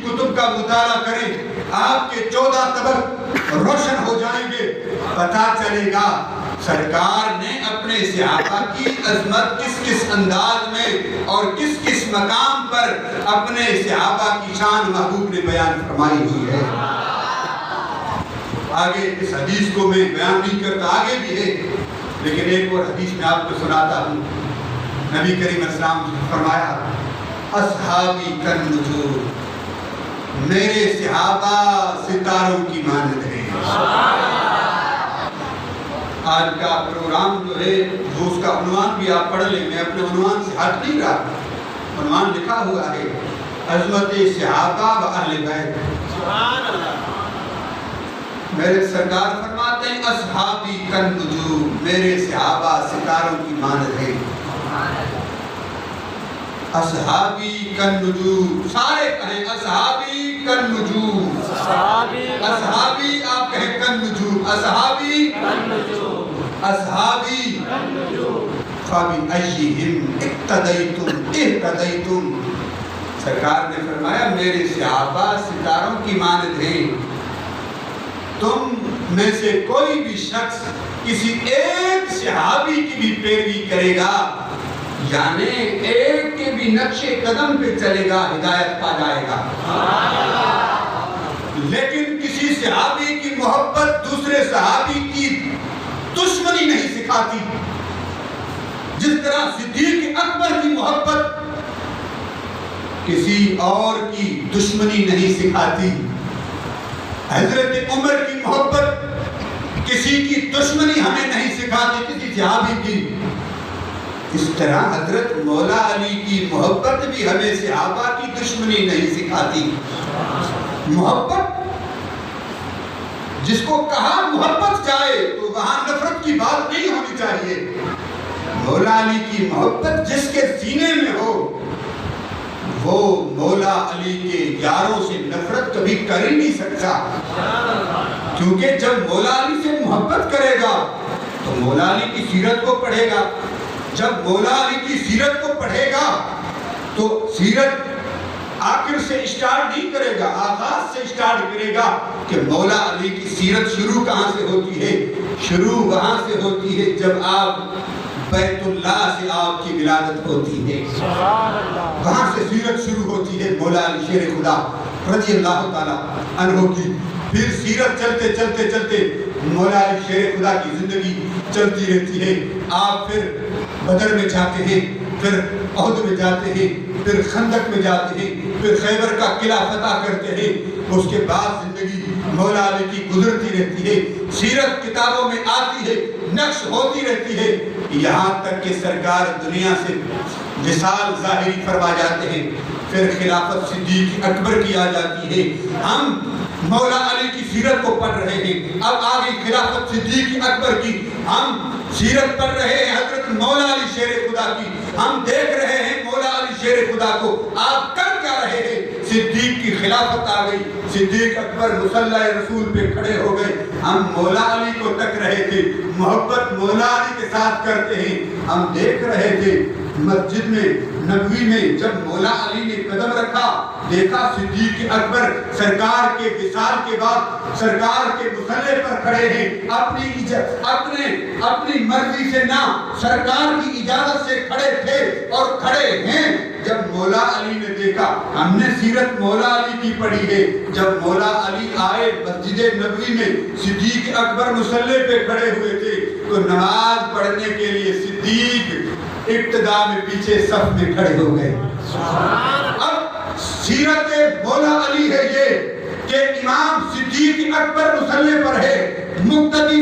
کتب کا مطالعہ کریں، آپ کے 14 طبق روشن ہو جائیں گے، پتہ چلے گا سرکار نے اپنے صحابہ کی عظمت کس کس انداز میں اور کس کس مقام پر اپنے صحابہ کی شان محبوب نے بیان فرمائی ہوئی ہے۔ آگے اس حدیث کو میں بیان نہیں کرتا، آگے بھی ہے، لیکن ایک اور حدیث میں آپ کو سناتا ہوں۔ نبی کریم علیہ السلام نے فرمایا اصحابی کالنجوم، میرے صحابہ ستاروں کی مانند ہیں۔ آج کا پروگرام جو ہے وہ اس کا عنوان بھی آپ پڑھ لیں، میں اپنے عنوان سے ہٹ نہیں رہا، عنوان لکھا ہوا ہے عظمت صحابہ و اہل بیت۔ میرے سرکار فرماتے ہیں اصحابی کالنجوم، میرے صحابہ ستاروں کی مانند ہیں۔ اصحابی کالنجوم، سارے کہیں اصحابی کالنجوم، اصحابی آپ کہیں کالنجوم، اصحابی اصحابی فَبِأَيِّهِمْ اقتدیتم، سرکار نے فرمایا میرے صحابہ ستاروں کی مانند ہیں، تم میں سے کوئی بھی شخص کسی ایک صحابی کی بھی پیروی کرے گا، یعنی ایک کے بھی نقش قدم پہ چلے گا، ہدایت پا جائے گا۔ لیکن کسی صحابی کی محبت دوسرے صحابی کی دشمنی نہیں سکھاتی، جس طرح صدیق اکبر کی محبت کسی اور کی دشمنی نہیں سکھاتی، حضرت عمر کی محبت کسی کی دشمنی ہمیں نہیں سکھاتی، کسی صحابی کی۔ اس طرح حضرت مولا علی کی محبت بھی ہمیں صحابہ کی دشمنی نہیں سکھاتی۔ محبت جس کو کہا محبت جائے تو وہاں نفرت کی بات نہیں ہونی چاہیے۔ مولا علی کی محبت جس کے سینے میں ہو وہ مولا علی کے یاروں سے نفرت کبھی کر ہی نہیں سکتا، کیونکہ جب مولا علی سے محبت کرے گا تو مولا علی کی سیرت کو پڑھے گا، جب مولا علی کی سیرت کو پڑھے گا تو سیرت آخر سے اسٹارٹ نہیں کرے گا، آغاز سے اسٹارٹ کرے گا کہ مولا علی کی سیرت شروع کہاں سے ہوتی ہے؟ شروع وہاں سے ہوتی ہے جب آپ بیت اللہ سے آپ کی ولادت ہوتی ہے، وہاں سے سیرت شروع ہوتی ہے مولا علی شیر خدا رضی اللہ تعالیٰ عنہ کی۔ پھر سیرت چلتے چلتے چلتے مولا علی شیر خدا کی زندگی چلتی رہتی ہے، آپ پھر بدر میں جاتے ہیں، پھر احد میں جاتے ہیں، پھر خندق میں جاتے ہیں، پھر خیبر کا قلعہ فتح کرتے ہیں، اس کے بعد زندگی مولا علی کی گزرتی رہتی ہے، سیرت کتابوں میں آتی ہے، نقش ہوتی رہتی ہے، یہاں تک کہ سرکار دنیا سے وصال ظاہری فرما جاتے ہیں، پھر خلافت صدیق اکبر کی آ جاتی ہے۔ ہم مولا علی کی سیرت کو پڑھ رہے ہیں، اب آگے خلافت صدیق اکبر کی، ہم سیرت پڑھ رہے ہیں حضرت مولا علی شیر خدا کی، ہم دیکھ رہے ہیں مولا علی شیر خدا کو، آپ کر کیا رہے ہیں؟ صدیق کی خلافت آ گئی، صدیق اکبر مصلی رسول پہ کھڑے ہو گئے، ہم مولا علی کو تک رہے تھے، محبت مولا علی کے ساتھ کرتے ہیں، ہم دیکھ رہے تھے مسجد میں نبوی میں جب مولا علی نے قدم رکھا، دیکھا صدیق اکبر سرکار کے وصال کے بعد سرکار کے مصلی پر کھڑے ہیں، اپنی مرضی سے نہ سرکار کی اجازت سے کھڑے تھے اور کھڑے ہیں۔ جب مولا علی نے دیکھا، ہم نے سیرت مولا علی کی پڑھی ہے، جب مولا علی آئے مسجد نبوی میں صدیق اکبر مصلی پہ کھڑے ہوئے تھے تو نماز پڑھنے کے لیے صدیق ابتدا میں پیچھے صف میں کھڑے ہو گئے۔ اب سیرت مولا علی ہے یہ کہ امام صدیق اکبر مصلی پر ہے، مقتدی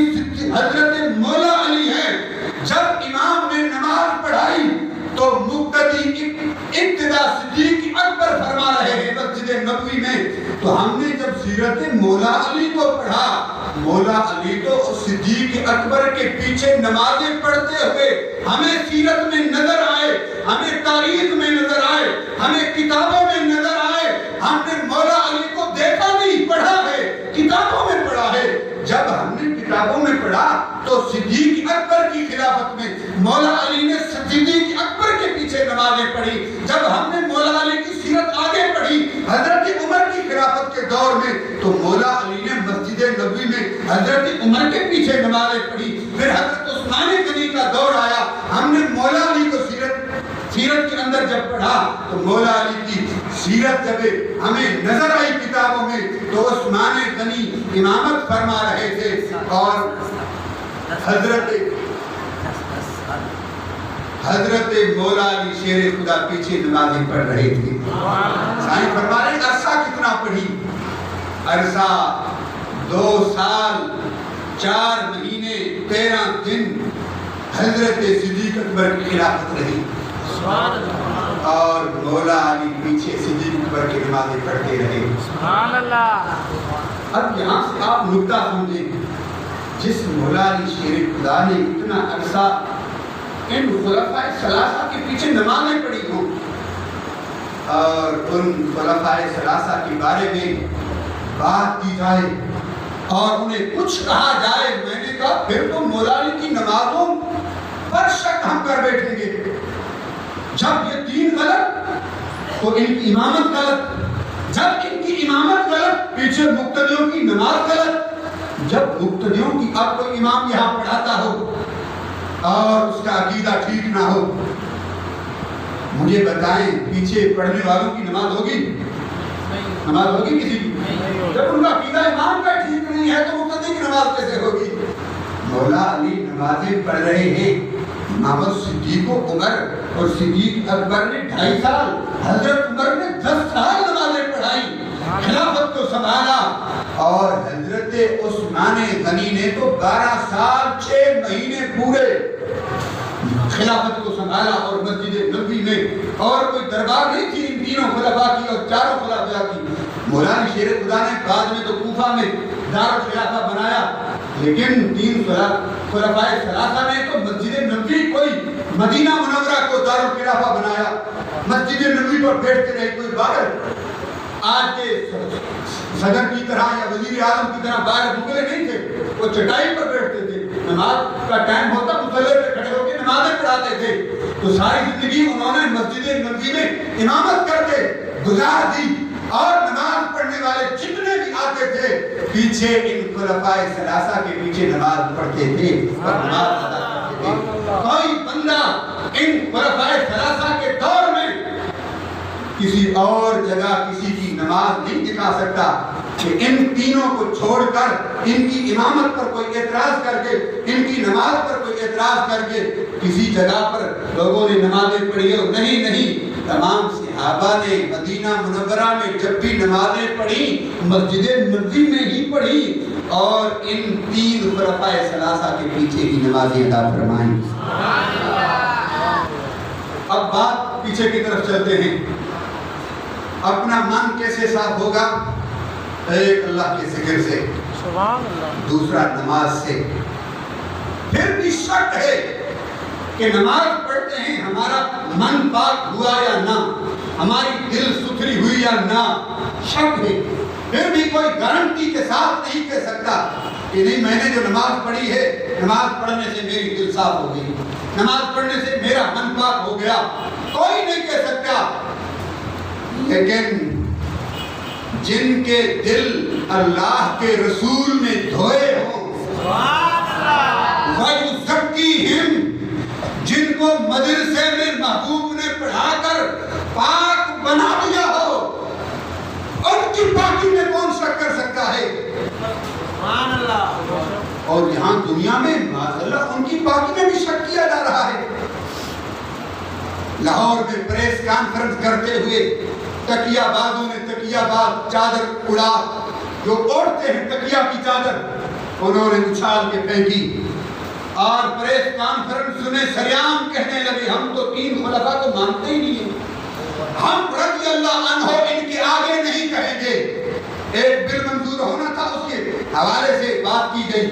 حضرت مولا علی ہے۔ جب امام نے نماز پڑھائی تو مقتدی ابتدا صدیق اکبر فرما رہے ہیں مسجد نبوی میں، تو ہم نے جب سیرت مولا علی کو پڑھا، مولا علی تو صدیق اکبر کے پیچھے نمازیں پڑھتے ہوئے ہمیں سیرت میں نظر آئے، ہمیں تاریخ میں نظر آئے، ہمیں کتابوں میں نظر آئے۔ ہم نے مولا علی کو دیکھا نہیں، پڑھا ہے، کتابوں میں پڑھا ہے۔ جب ہم نے کتابوں میں پڑھا تو صدیق اکبر کی خلافت میں مولا علی نے صدیق اکبر کے پیچھے نمازیں پڑھی۔ جب ہم نے مولا علی کی سیرت آگے پڑھی، حضرت عمر کی دور میں تو مولا علی نے مسجد نبوی میں حضرت عمر کے پیچھے نمازیں پڑھی. پھر حضرت عثمان غنی کا دور آیا, ہم نے مولا علی کو سیرت کے اندر جب پڑھا تو مولا علی کی سیرت جب ہمیں نظر آئی کتابوں میں تو عثمان غنی امامت فرما رہے تھے اور حضرت مولا علی شیر خدا پیچھے نمازیں پڑھ رہے تھے. سائیں فرما رہے عرصہ کتنا پڑھی؟ عرصہ 2 سال 4 مہینے 13 دن حضرت صدیق اکبر کی خلافت رہی اور مولا علی پیچھے صدیق اکبر کی نمازیں پڑھتے رہے. سبحان اللہ. اب یہاں سے آپ نکتہ سمجھیں, جس مولا علی شیر خدا نے اتنا عرصہ ان خلفائے ثلاثہ کے پیچھے نمازیں پڑھی ہوں اور ان خلفائے ثلاثہ کے بارے میں بات کی جائے اور انہیں کچھ کہا جائے, میں نے کہا پھر تو مولا علی کی نمازوں پر شک ہم کر بیٹھیں گے. جب یہ دین غلط تو ان کی امامت غلط, جب ان کی امامت غلط پیچھے مقتدیوں کی نماز غلط, جب مقتدیوں کی اب کوئی امام یہاں پڑھاتا ہو اور اس کا عقیدہ ٹھیک نہ ہو, مجھے بتائیں پیچھے پڑھنے والوں کی نماز ہوگی؟ نماز ہوگی کسی کی؟ جب ان کا عقیدہ امام کا ٹھیک نہیں ہے تو مقتدی کی نماز کیسے ہوگی؟ مولا علی نمازیں پڑھ رہے ہیں, محمد صدیق و عمر اور صدیق اکبر نے 2.5 سال, حضرت عمر نے 10 سال نمازیں پڑھائی, خلافت کو سنبھالا اور حضرت عثمان غنی نے تو 12 سال 6 مہینے پورے خلافت کو سنبھالا اور مسجد نبوی میں اور کوئی دربار نہیں تھی ان تینوں خلفاء کی اور چاروں خلفاء کی. مولانا شیر خدا نے بعد میں تو کوفہ میں دار الخلافہ بنایا, لیکن 3 خلفاء ثلاثہ نے تو مسجد نبوی کوئی مدینہ منورہ کو دار الخلافہ بنایا, مسجد نبوی پر بیٹھتے رہے, کوئی باہر آج کے صدر کی طرح یا وزیر اعظم کی طرح باہر بھوکے نہیں تھے, وہ چٹائی پر بیٹھتے تھے, نماز کا ٹائم ہوتا مصلی پہ کھڑے ہو کے نمازیں پڑھاتے تھے. تو ساری زندگی انہوں نے مسجد نبوی میں امامت کر کے گزار دی اور نماز پڑھنے والے جتنے بھی آتے تھے پیچھے ان خلفاء ثلاثہ کے پیچھے نماز پڑھتے تھے اور نماز ادا کرتے تھے. کوئی بندہ ان خلفاء ثلاثہ کے دور میں کسی اور جگہ کسی کی نماز نہیں دکھا سکتا کہ ان تینوں کو چھوڑ کر ان کی امامت پر کوئی اعتراض کر کے, ان کی نماز پر کوئی اعتراض کر کے کسی جگہ پر لوگوں نے نمازیں پڑھی ہو. نہیں, تمام صحابہ نے مدینہ منورہ میں جب بھی نمازیں پڑھی مسجد نبوی میں ہی پڑھی اور ان 3 خلفاء ثلاثہ کے پیچھے ہی نمازیں ادا فرمائیں. اب بات پیچھے کی طرف چلتے ہیں. اپنا من کیسے صاف ہوگا؟ ایک اللہ کے ذکر سے, دوسرا نماز سے. پھر بھی شک ہے کہ نماز پڑھتے ہیں ہمارا من پاک ہوا یا نہ, ہماری دل ستھری ہوئی یا نہ, شک ہے. پھر بھی کوئی گارنٹی کے ساتھ نہیں کہہ سکتا کہ نہیں میں نے جو نماز پڑھی ہے, نماز پڑھنے سے میری دل صاف ہو گئی, نماز پڑھنے سے میرا من پاک ہو گیا, کوئی نہیں کہہ سکتا. لیکن جن کے دل اللہ کے رسول نے دھوئے ہوں, وَيُزَكِّيهِمْ, جن کو مدرسے میں محبوب نے پڑھا کر پاک بنا دیا ہو, ان کی پاکی میں کون شک کر سکتا ہے؟ اور یہاں دنیا میں معاذاللہ ان کی پاکی میں بھی شک کیا جا رہا ہے. لاہور میں پریس کانفرنس کرتے ہوئے تکیہ بازوں نے تکیہ باز چادر اڑا, جو اوڑھتے ہیں تکیہ کی چادر, انہوں نے اچھال کے پھینکی اور پریس کانفرنس میں سریعام کہنے لگے ہم تو 3 خلفاء کو مانتے ہی نہیں ہیں, ہم رضی اللہ عنہ ان کے آگے نہیں کہیں گے. ایک بل منظور ہونا تھا, اس کے حوالے سے بات کی گئی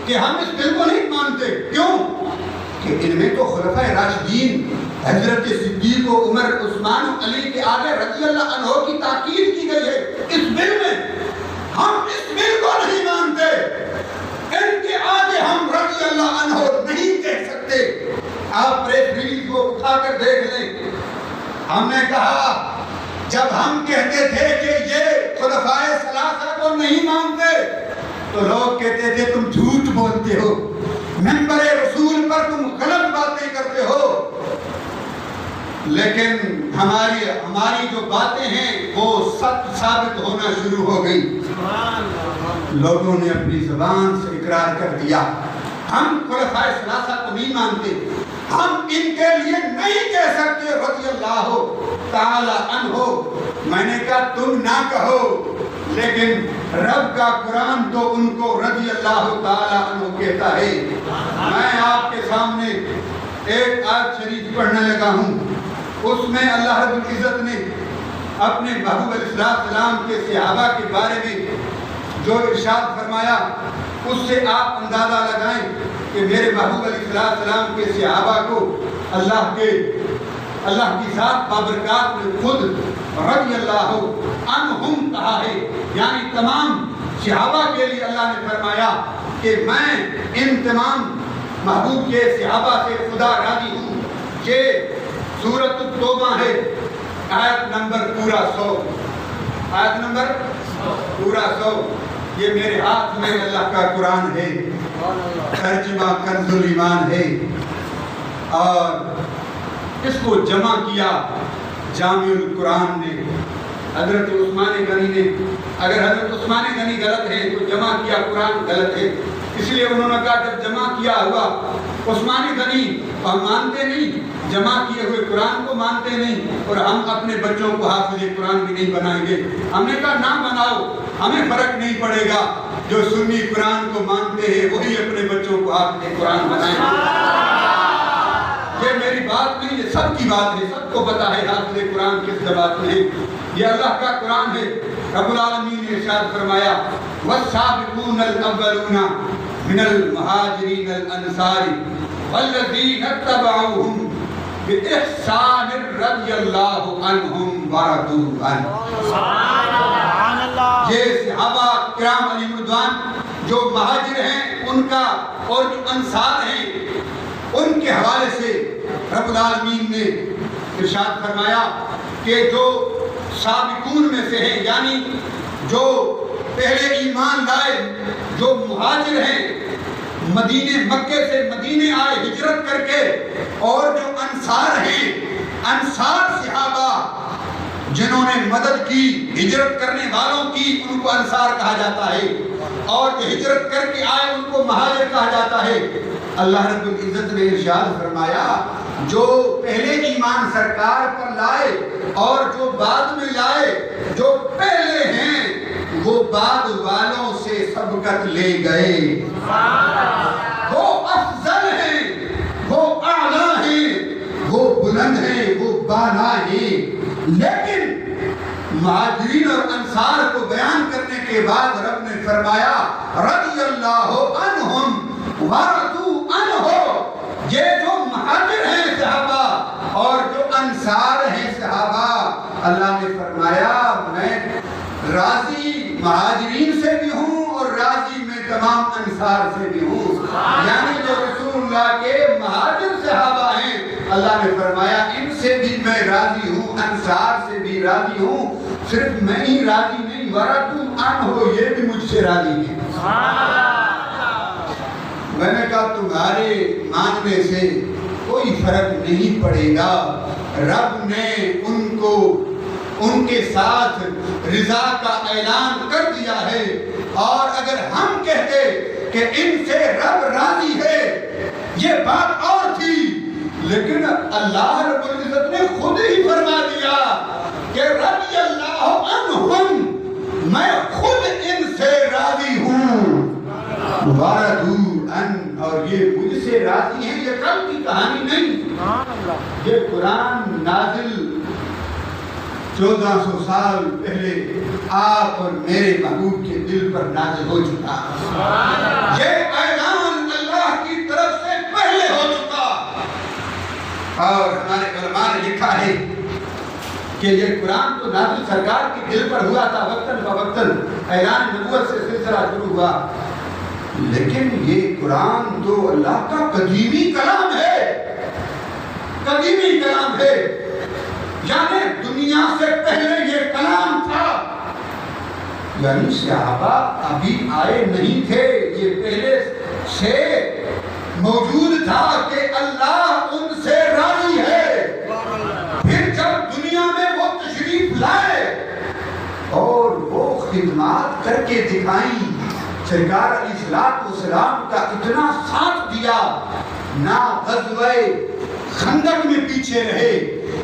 کہ ہم اس بل کو نہیں مانتے. کیوں کہ ان میں تو خلفاء راشدین حضرت صدیق و عمر عثمان و علی کے آگے رضی اللہ عنہ کی تاکید کی گئی ہے. اس بل میں ہم اس بل کو نہیں مانتے, ان کے آگے ہم رضی اللہ عنہ نہیں کہہ سکتے. آپ پریس ریلیز کو اٹھا کر دیکھ لیں. ہم نے کہا جب ہم کہتے تھے کہ یہ خلفائے ثلاثہ تو لوگ کہتے تھے تم جھوٹ بولتے ہو، منبر رسول پر تم غلط باتیں کرتے ہو، لیکن ہماری جو باتیں ہیں وہ سچ ثابت ہونا شروع ہو گئی۔ لوگوں نے اپنی زبان سے اقرار کر دیا ہم خلفائے ثلاثہ کو نہیں مانتے، ہم ان کے لیے نہیں کہہ سکتے رضی اللہ تعالی عنہ۔ میں نے کہا تم نہ کہو، لیکن رب کا قرآن تو ان کو رضی اللہ تعالی عنہ کہتا ہے۔ میں آپ کے سامنے ایک آیت شریف پڑھنے لگا ہوں، اس میں اللہ رب العزت نے اپنے محبوب علیہ السلام کے صحابہ کے بارے میں جو ارشاد فرمایا، اس سے آپ اندازہ لگائیں کہ میرے محبوب علیہ السلام کے صحابہ کو اللہ کی ذات بابرکات نے خود رضی اللہ عنہم کہا ہے، یعنی تمام صحابہ کے لیے اللہ نے فرمایا کہ میں ان تمام محبوب کے صحابہ سے خدا راضی ہوں۔ یہ سورۃ التوبہ ہے، آیت نمبر پورا 100، آیت نمبر پورا 100۔ یہ میرے ہاتھ میں اللہ کا قرآن ہے، ترجمہ کنز الایمان ہے، اور اس کو جمع کیا جامع القرآن نے، حضرت عثمان غنی نے۔ اگر حضرت عثمان غنی غلط ہے تو جمع کیا قرآن غلط ہے، اس لیے انہوں نے کہا جب جمع کیا ہوا عثمان غنی ہم مانتے نہیں، جمع کیے ہوئے قرآن کو مانتے نہیں، اور ہم اپنے بچوں کو حافظ قرآن بھی نہیں بنائیں گے۔ ہم نے کہا نہ بناؤ، ہمیں فرق نہیں پڑے گا، جو سنی قرآن کو مانتے ہیں وہی اپنے بچوں کو حافظ قرآن بنائیں گے۔ یہ میری بات نہیں، یہ سب کی بات ہے، سب کو پتا ہے حافظ قرآن کس زبان میں ہے، یہ اللہ کا قرآن ہے۔ رب العالمین نے ارشاد فرمایا والسابقون الاولون من المہاجرین الانصار والذین اتبعوہم بإحسان رضی اللہ عنہم ورضوا عنہ۔ یہ صحابہ کرام علی مردوان جو مہاجر ہیں ان کا اور جو انصار ہیں ان کے حوالے سے رب العالمین نے ارشاد فرمایا کہ جو سابقون میں سے ہیں، یعنی جو پہلے ایمان لائے، جو مہاجر ہیں، مکے سے مدینے آئے ہجرت کر کے، اور جو انصار ہیں، انصار صحابہ جنہوں نے مدد کی ہجرت کرنے والوں کی، ان کو انصار کہا جاتا ہے، اور جو ہجرت کر کے آئے ان کو مہاجر کہا جاتا ہے۔ اللہ رب العزت نے ارشاد فرمایا جو پہلے ایمان سرکار پر لائے اور جو بعد میں لائے، جو پہلے ہیں وہ بعد والوں سے سبقت لے گئے، وہ افضل ہیں، وہ اعلیٰ ہیں، وہ بلند ہیں، وہ بالا ہیں۔ لیکن مہاجرین اور انصار کو بیان کرنے کے بعد رب نے فرمایا رضی اللہ عنہم ورضوا عنہ۔ یہ جو مہاجر ہیں صحابہ اور جو انصار ہیں صحابہ، اللہ نے فرمایا میں راضی مہاجرین سے بھی ہوں اور راضی میں تمام انصار سے بھی ہوں، یعنی جو رسول اللہ کے مہاجر صحابہ ہیں اللہ نے فرمایا ان سے بھی میں راضی ہوں، انصار سے بھی راضی ہوں، صرف میں ہی راضی نہیں ورضوا عنہ یہ بھی مجھ سے راضی ہیں۔ میں نے کہا تمہارے ماننے سے کوئی فرق نہیں پڑے گا، رب نے ان کو ان کے ساتھ رضا کا اعلان کر دیا ہے، اور اگر ہم کہتے کہ ان سے رب راضی ہے یہ بات اور تھی، لیکن اللہ رب العزت نے خود ہی فرما دیا کہ رضی اللہ عنہم میں خود ان سے راضی ہوں ورضوا عنہ، اور یہ مجھ سے راضی ہیں۔ یہ کل کی کہانی نہیں، یہ قرآن نازل 1400 سال پہلے آپ اور میرے محبوب کے دل پر نازل ہو چکا، یہ اعلان اللہ کی طرف سے پہلے ہو چکا، اور ہمارے علماء نے لکھا ہے کہ یہ قرآن تو نازل سرکار کے دل پر ہوا تھا، وقتاً فوقتاً اعلان نبوت سے سلسلہ شروع ہوا، لیکن یہ قرآن تو اللہ کا قدیمی کلام ہے، قدیمی کلام ہے، یعنی دنیا سے پہلے یہ کلام تھا، یعنی صحابہ ابھی آئے نہیں تھے، یہ پہلے سے موجود تھا کہ اللہ ان سے راضی ہے۔ پھر جب دنیا میں وہ تشریف لائے اور وہ خدمات کر کے دکھائیں، سرکار علیہ السلام کا اتنا ساتھ دیا، نہ غزوہ خندق میں پیچھے رہے،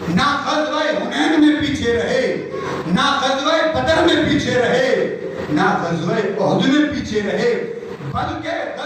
نہ غزوہ حنین میں پیچھے رہے، نہ غزوہ بدر میں پیچھے رہے، نہ غزوہ احد میں پیچھے رہے، بلکہ